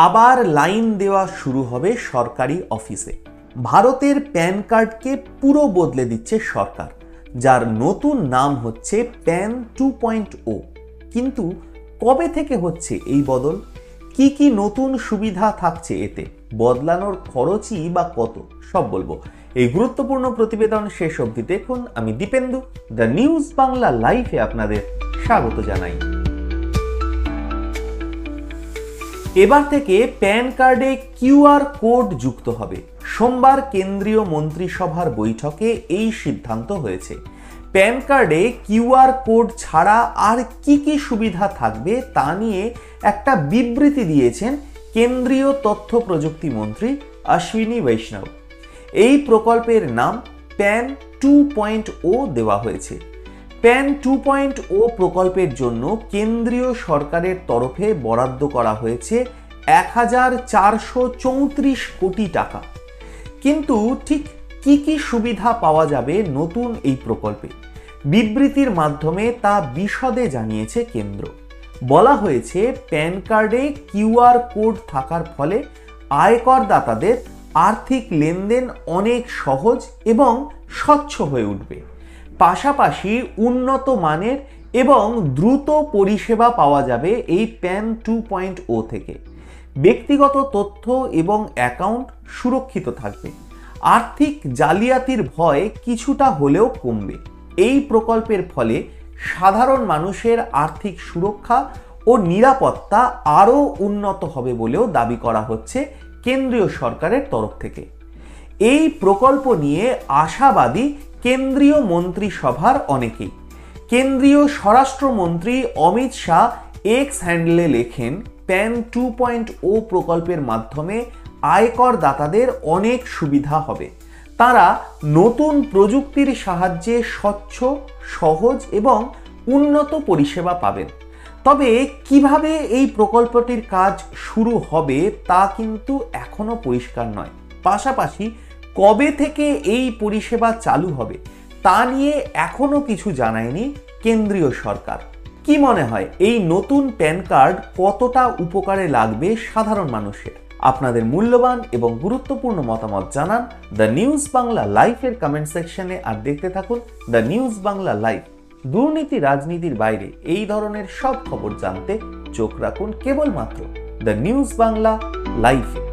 আবার লাইন দেওয়া শুরু হবে সরকারি অফিসে। ভারতের প্যান কার্ডকে পুরো বদলে দিচ্ছে সরকার, যার নতুন নাম হচ্ছে প্যান 2.0। কিন্তু কবে থেকে হচ্ছে এই বদল? কি কি নতুন সুবিধা থাকছে এতে? বদলানোর খরচই বা কত? সব বলবো এই গুরুত্বপূর্ণ প্রতিবেদন শেষ অবধি দেখুন। আমি দীপেন্দু, দ্য নিউজ বাংলা লাইভে আপনাদের স্বাগত জানাই। এবার থেকে প্যান কার্ডে কিউআর কোড যুক্ত হবে। সোমবার কেন্দ্রীয় মন্ত্রিসভার বৈঠকে এই সিদ্ধান্ত হয়েছে। প্যান কার্ডে কিউআর কোড ছাড়া আর কি কি সুবিধা থাকবে তা নিয়ে একটা বিবৃতি দিয়েছেন কেন্দ্রীয় তথ্য প্রযুক্তি মন্ত্রী অশ্বিনী বৈষ্ণব। এই প্রকল্পের নাম প্যান 2.0 দেওয়া হয়েছে। প্যান 2.0 প্রকল্পের জন্য কেন্দ্রীয় সরকারের তরফে বরাদ্দ করা হয়েছে 1434 কোটি টাকা। কিন্তু ঠিক কি কি সুবিধা পাওয়া যাবে নতুন এই প্রকল্পে? বিবৃতির মাধ্যমে তা বিশদে জানিয়েছে কেন্দ্র। বলা হয়েছে প্যান কার্ডে কিউআর কোড থাকার ফলে আয়করদাতাদের আর্থিক লেনদেন অনেক সহজ এবং স্বচ্ছ হয়ে উঠবে। পাশাপাশি উন্নত মানের এবং দ্রুত পরিষেবা পাওয়া যাবে এই প্যান 2.0 থেকে। ব্যক্তিগত তথ্য এবং অ্যাকাউন্ট সুরক্ষিত থাকবে। আর্থিক জালিয়াতির ভয় কিছুটা হলেও কমবে। এই প্রকল্পের ফলে সাধারণ মানুষের আর্থিক সুরক্ষা ও নিরাপত্তা আরও উন্নত হবে বলেও দাবি করা হচ্ছে কেন্দ্রীয় সরকারের তরফ থেকে। এই প্রকল্প নিয়ে আশাবাদী কেন্দ্রীয় মন্ত্রিসভার অনেকেই। কেন্দ্রীয় স্বরাষ্ট্রমন্ত্রী অমিত শাহ এক্স হ্যান্ডেলে লেখেন, প্যান 2.0 প্রকল্পের মাধ্যমে আয়করদাতাদের অনেক সুবিধা হবে। তারা নতুন প্রযুক্তির সাহায্যে স্বচ্ছ, সহজ এবং উন্নত পরিষেবা পাবেন। তবে কিভাবে এই প্রকল্পটির কাজ শুরু হবে তা কিন্তু এখনো পরিষ্কার নয়। পাশাপাশি কবে থেকে এই পরিষেবা চালু হবে তা নিয়ে এখনো কিছু জানায়নি কেন্দ্রীয় সরকার। কি মনে হয় এই নতুন প্যান কার্ড কতটা উপকারে লাগবে সাধারণ মানুষের? আপনাদের মূল্যবান এবং গুরুত্বপূর্ণ মতামত জানান দ্য নিউজ বাংলা লাইভের কমেন্ট সেকশনে। আর দেখতে থাকুন দ্য নিউজ বাংলা লাইভ। দুর্নীতি রাজনীতির বাইরে এই ধরনের সব খবর জানতে চোখ রাখুন কেবলমাত্র দ্য নিউজ বাংলা লাইভে।